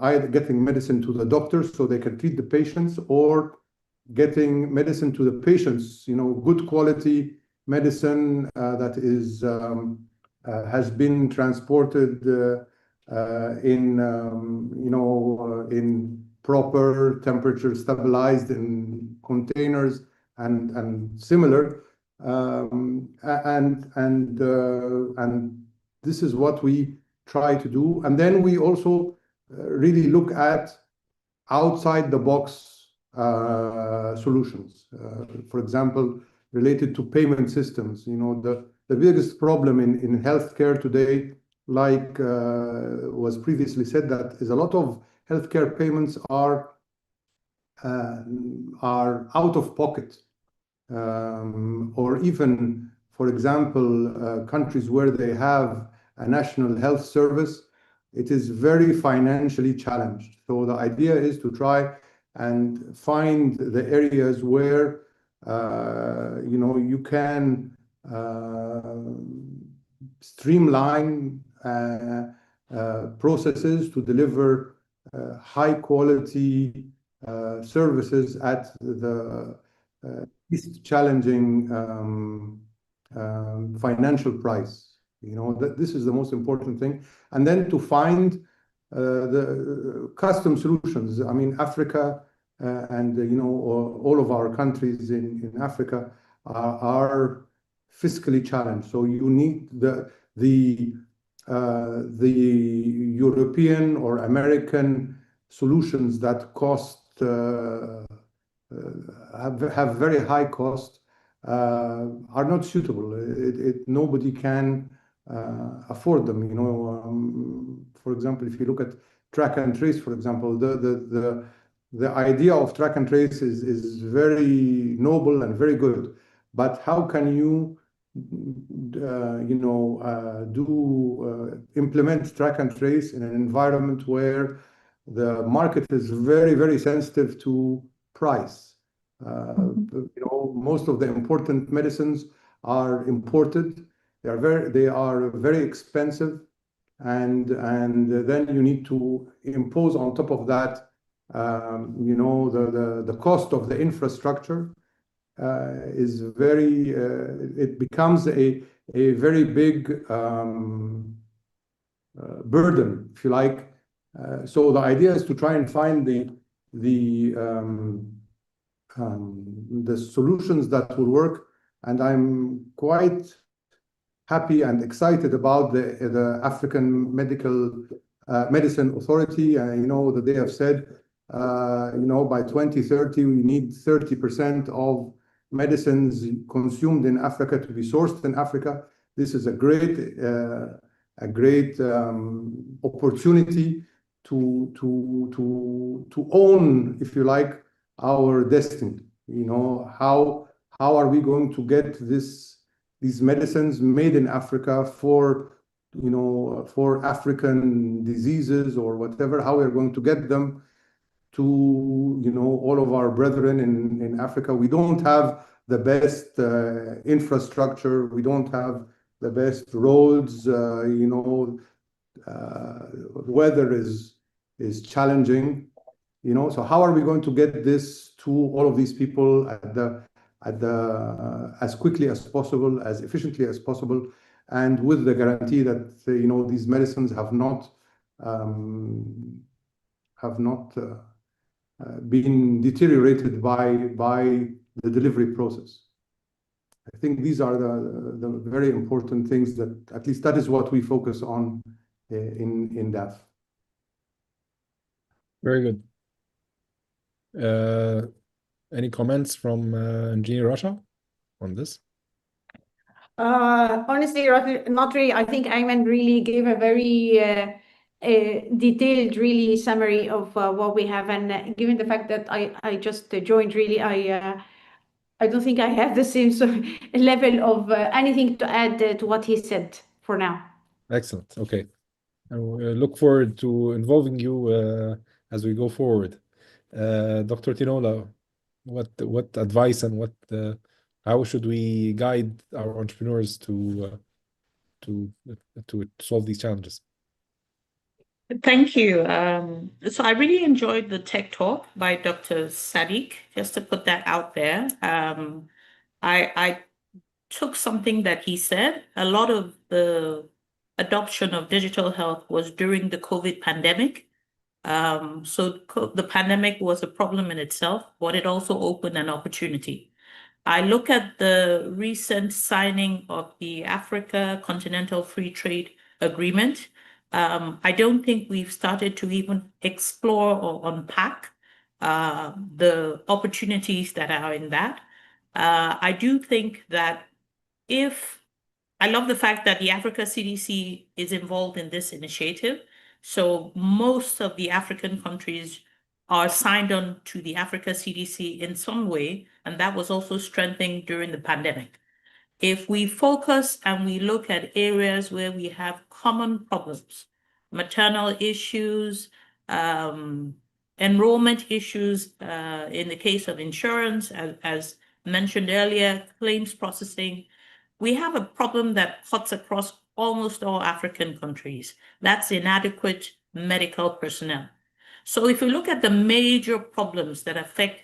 either getting medicine to the doctors so they can treat the patients, or getting medicine to the patients, good quality medicine that is has been transported in proper temperature, stabilized in containers and similar, and this is what we try to do. And then we also really look at outside the box solutions. For example, related to payment systems. The biggest problem in healthcare today, like was previously said, that is a lot of healthcare payments are out of pocket, or even, for example, countries where they have a national health service, it is very financially challenged. So the idea is to try and find the areas where you can streamline processes to deliver high quality services at the least challenging financial price. This is the most important thing. And then to find the custom solutions. I mean, Africa and all of our countries in Africa are fiscally challenged. So you need the European or American solutions that cost have very high cost are not suitable. Nobody can afford them. For example, if you look at track and trace, for example, the idea of track and trace is very noble and very good, but how can you implement track and trace in an environment where the market is very, very sensitive to price? You know, most of the important medicines are imported. They are very expensive, and then you need to impose on top of that, you know, the cost of the infrastructure is very. It becomes a very big burden, if you like. So the idea is to try and find the solutions that will work, and I'm quite happy and excited about the African Medicine Authority. You know, that they have said, you know, by 2030 we need 30% of medicines consumed in Africa to be sourced in Africa. This is a great opportunity to own, if you like, our destiny. You know, how are we going to get these medicines made in Africa for, you know, for African diseases or whatever, how we're going to get them to, you know, all of our brethren in Africa. We don't have the best infrastructure. We don't have the best roads. You know, the weather is challenging. You know, so how are we going to get this to all of these people as quickly as possible, as efficiently as possible, and with the guarantee that you know, these medicines have not been deteriorated by the delivery process. I think these are the very important things that, at least that is what we focus on in DAF. Very good. Any comments from Engineer Rasha on this? Honestly, not really. I think Ayman really gave a very detailed, really summary of what we have, and given the fact that I just joined, really, I don't think I have the same level of anything to add to what he said for now. Excellent. Okay. I look forward to involving you as we go forward. Dr. Tinola, what advice and how should we guide our entrepreneurs to solve these challenges? Thank you. So I really enjoyed the tech talk by Dr. Sadiq, just to put that out there. I took something that he said. A lot of the adoption of digital health was during the COVID pandemic. So the pandemic was a problem in itself, but it also opened an opportunity. I look at the recent signing of the Africa Continental Free Trade Agreement. I don't think we've started to even explore or unpack the opportunities that are in that. I do think that I love the fact that the Africa CDC is involved in this initiative. So most of the African countries are signed on to the Africa CDC in some way, and that was also strengthened during the pandemic. If we focus and we look at areas where we have common problems, maternal issues, enrollment issues, in the case of insurance, as mentioned earlier, claims processing, we have a problem that cuts across almost all African countries. That's inadequate medical personnel. So if you look at the major problems that affect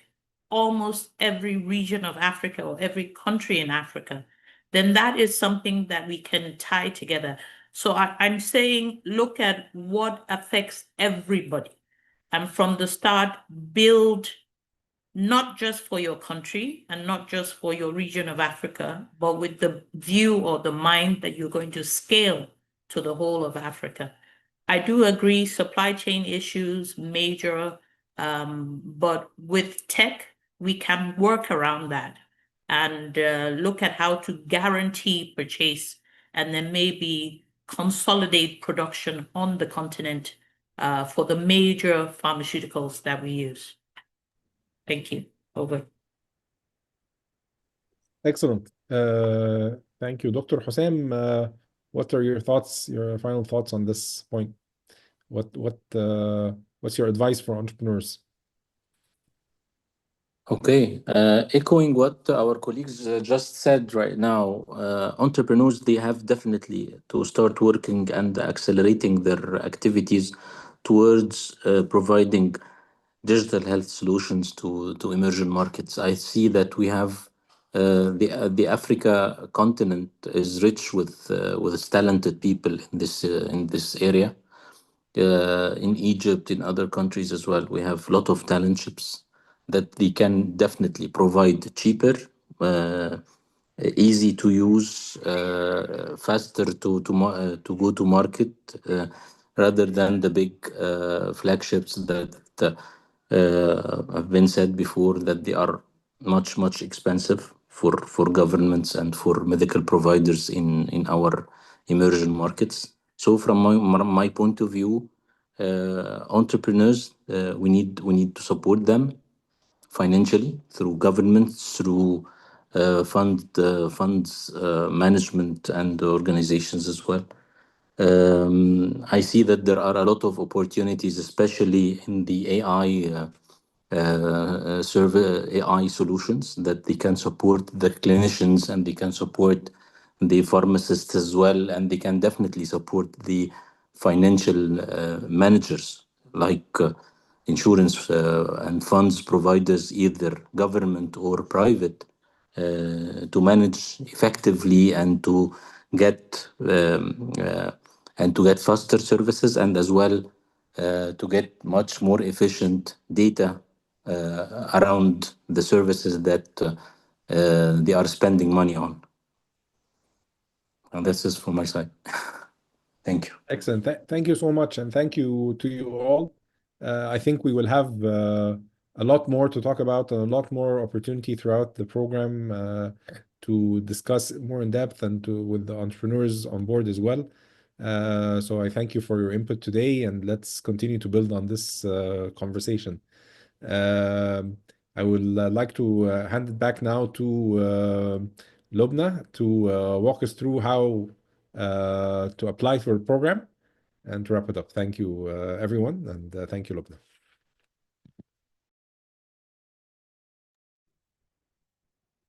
almost every region of Africa or every country in Africa, then that is something that we can tie together. So I'm saying, look at what affects everybody. And from the start, build not just for your country and not just for your region of Africa, but with the view or the mind that you're going to scale to the whole of Africa. I do agree, supply chain issues, major, but with tech, we can work around that and look at how to guarantee purchase and then maybe consolidate production on the continent for the major pharmaceuticals that we use. Thank you. Over. Excellent. Thank you. Dr. Hussam, what are your thoughts, your final thoughts on this point? What's your advice for entrepreneurs? Okay, echoing what our colleagues just said right now, entrepreneurs, they have definitely to start working and accelerating their activities towards providing digital health solutions to emerging markets. I see that we have the Africa continent is rich with talented people in this area. In Egypt, in other countries as well, we have a lot of talentships that they can definitely provide cheaper, uh, easy to use, faster to go to market, rather than the big flagships that have been said before, that they are much expensive for governments and for medical providers in our emerging markets. So from my point of view, entrepreneurs, we need to support them financially through governments, through funds management and organizations as well. I see that there are a lot of opportunities, especially in the AI solutions, that they can support the clinicians and they can support the pharmacists as well, and they can definitely support the financial managers, like insurance and funds providers, either government or private, to manage effectively and to get faster services, and as well to get much more efficient data around the services that they are spending money on. And this is from my side. Thank you. Excellent. Thank you so much, and thank you to you all. I think we will have a lot more to talk about and a lot more opportunity throughout the program to discuss more in depth and with the entrepreneurs on board as well. So I thank you for your input today, and let's continue to build on this conversation. I would like to hand it back now to Lubna to walk us through how to apply for the program and to wrap it up. Thank you, everyone, and thank you, Lubna.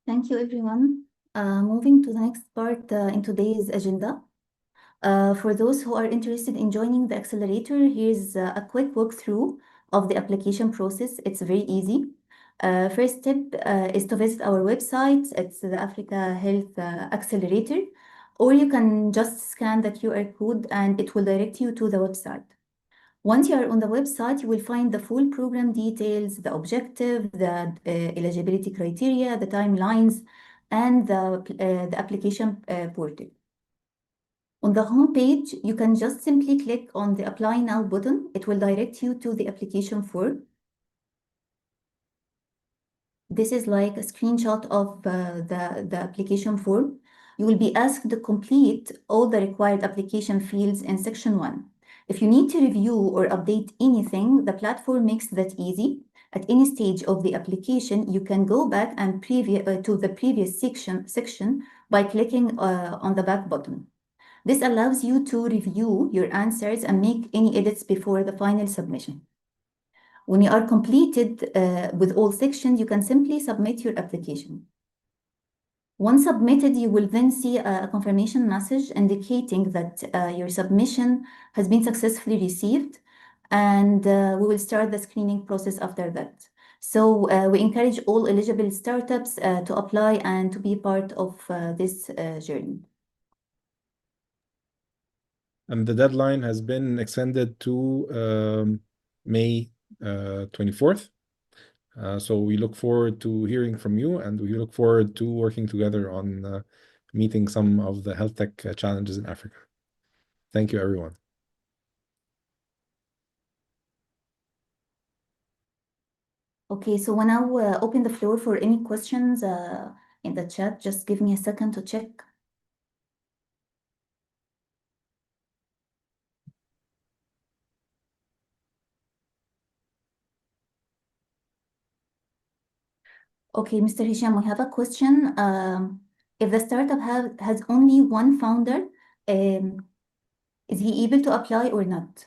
Thank you, everyone. Moving to the next part in today's agenda. For those who are interested in joining the accelerator, here's a quick walkthrough of the application process. It's very easy. First step is to visit our website. It's the Africa Health Accelerator, or you can just scan the QR code and it will direct you to the website. Once you are on the website, you will find the full program details, the objective, the eligibility criteria, the timelines, and the application portal. On the home page, you can just simply click on the Apply Now button. It will direct you to the application form. This is like a screenshot of the application form. You will be asked to complete all the required application fields in section 1. If you need to review or update anything, the platform makes that easy. At any stage of the application, you can go back and to the previous section by clicking on the back button. This allows you to review your answers and make any edits before the final submission. When you are completed with all sections, you can simply submit your application. Once submitted, you will then see a confirmation message indicating that your submission has been successfully received, and we will start the screening process after that. So we encourage all eligible startups to apply and to be part of this journey. And the deadline has been extended to May 24th. So we look forward to hearing from you, and we look forward to working together on meeting some of the health tech challenges in Africa. Thank you, everyone. Okay, so we'll now open the floor for any questions in the chat. Just give me a second to check. Okay, Mr. Hisham, we have a question. If the startup has only one founder, is he able to apply or not?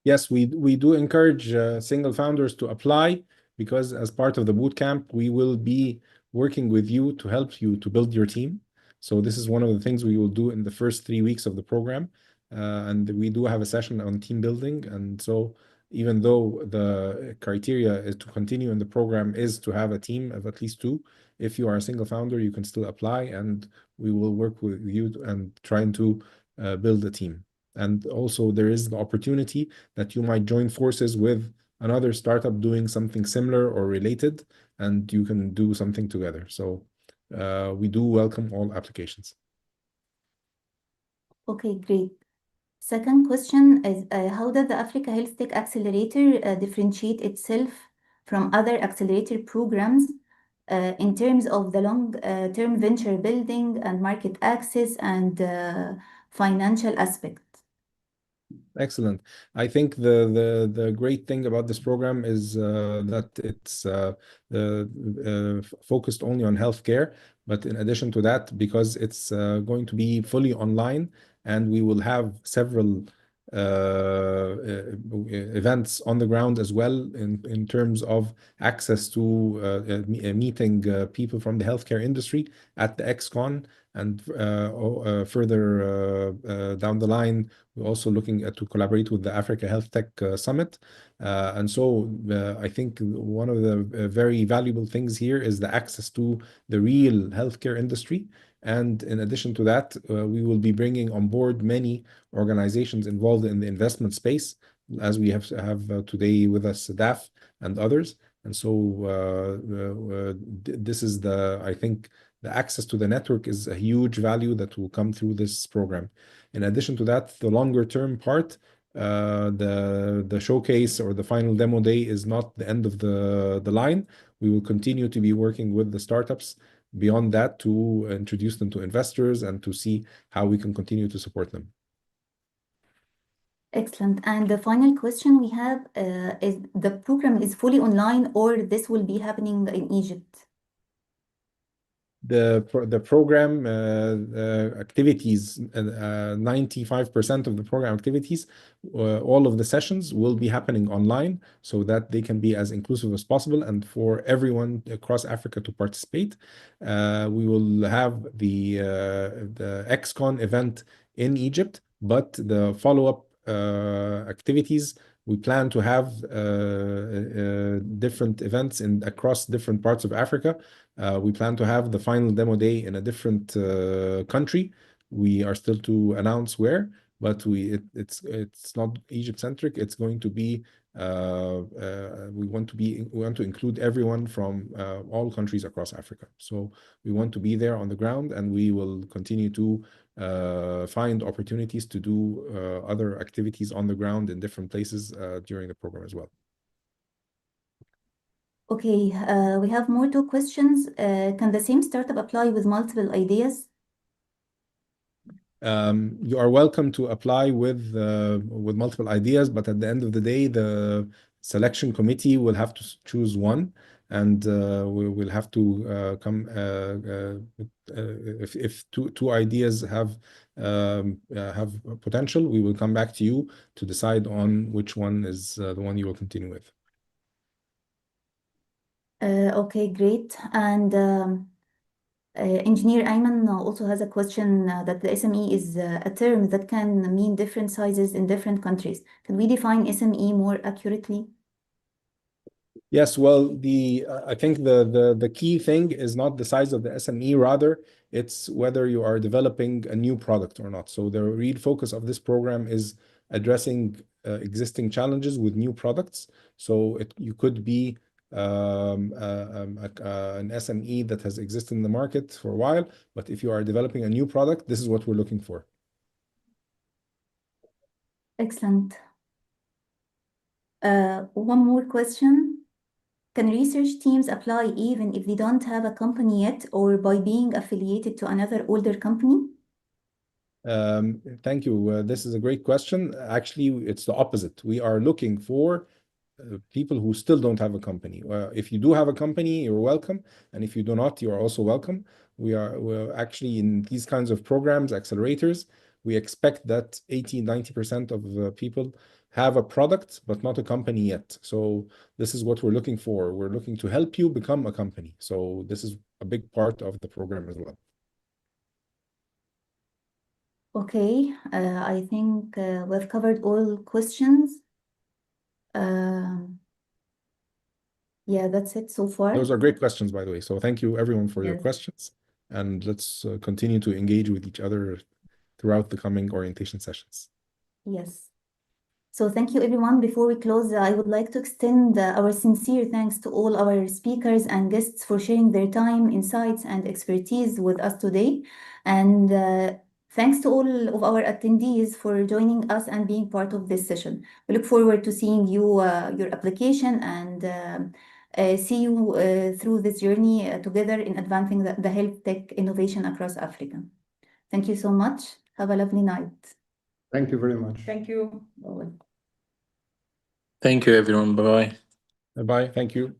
Yes, we do encourage single founders to apply. because as part of the bootcamp, we will be working with you to help you to build your team. So this is one of the things we will do in the first 3 weeks of the program. And we do have a session on team building. And so even though the criteria is to continue in the program is to have a team of at least 2, if you are a single founder, you can still apply, and we will work with you and trying to build a team. And also there is the opportunity that you might join forces with another startup doing something similar or related, and you can do something together. So we do welcome all applications. Okay, great. Second question is, how does the Africa Health-Tech Accelerator differentiate itself from other accelerator programs in terms of the long-term venture building and market access and financial aspect? Excellent. I think the great thing about this program is that it's focused only on healthcare, but in addition to that, because it's going to be fully online, and we will have several events on the ground as well in terms of access to meeting people from the healthcare industry at the ExCon, and further down the line, we're also looking to collaborate with the Africa Health-Tech Summit. And so I think one of the very valuable things here is the access to the real healthcare industry. And in addition to that, we will be bringing on board many organizations involved in the investment space, as we have today with us, DAF and others. And so this is I think the access to the network is a huge value that will come through this program. In addition to that, the longer term part, the showcase or the final demo day is not the end of the line. We will continue to be working with the startups beyond that to introduce them to investors and to see how we can continue to support them. Excellent. And the final question we have is, the program is fully online, or this will be happening in Egypt? The program activities, 95% of the program activities, all of the sessions will be happening online, so that they can be as inclusive as possible and for everyone across Africa to participate. We will have the ExCon event in Egypt, but the follow-up activities, we plan to have different events across different parts of Africa. We plan to have the final demo day in a different country. We are still to announce where, but it's not Egypt centric. It's going to be we want to include everyone from all countries across Africa. So we want to be there on the ground, and we will continue to find opportunities to do other activities on the ground in different places during the program as well. Okay, we have more 2 questions. Can the same startup apply with multiple ideas? You are welcome to apply with multiple ideas, but at the end of the day, the selection committee will have to choose one, and we will have to come if two ideas have potential, we will come back to you to decide on which one is the one you will continue with. Okay, great. And Engineer Ayman also has a question that the SME is a term that can mean different sizes in different countries. Can we define SME more accurately? Yes, well, I think the key thing is not the size of the SME, rather it's whether you are developing a new product or not. So the real focus of this program is addressing existing challenges with new products. So you could be an SME that has existed in the market for a while, but if you are developing a new product, this is what we're looking for. Excellent. One more question. Can research teams apply even if they don't have a company yet, or by being affiliated to another older company? Thank you. This is a great question. Actually, it's the opposite. We are looking for people who still don't have a company. If you do have a company, you're welcome, and if you do not, you are also welcome. We're actually in these kinds of programs, accelerators, we expect that 80-90% of people have a product, but not a company yet. So this is what we're looking for. We're looking to help you become a company. So this is a big part of the program as well. Okay, I think we've covered all questions. Yeah, that's it so far. Those are great questions, by the way. So thank you everyone for your Yes. questions. And let's continue to engage with each other throughout the coming orientation sessions. Yes. So thank you, everyone. Before we close, I would like to extend our sincere thanks to all our speakers and guests for sharing their time, insights, and expertise with us today. And thanks to all of our attendees for joining us and being part of this session. We look forward to seeing you, your application, and see you through this journey together in advancing the health tech innovation across Africa. Thank you so much. Have a lovely night. Thank you very much. Thank you. Bye. Thank you, everyone. Bye-bye. Bye-bye. Thank you.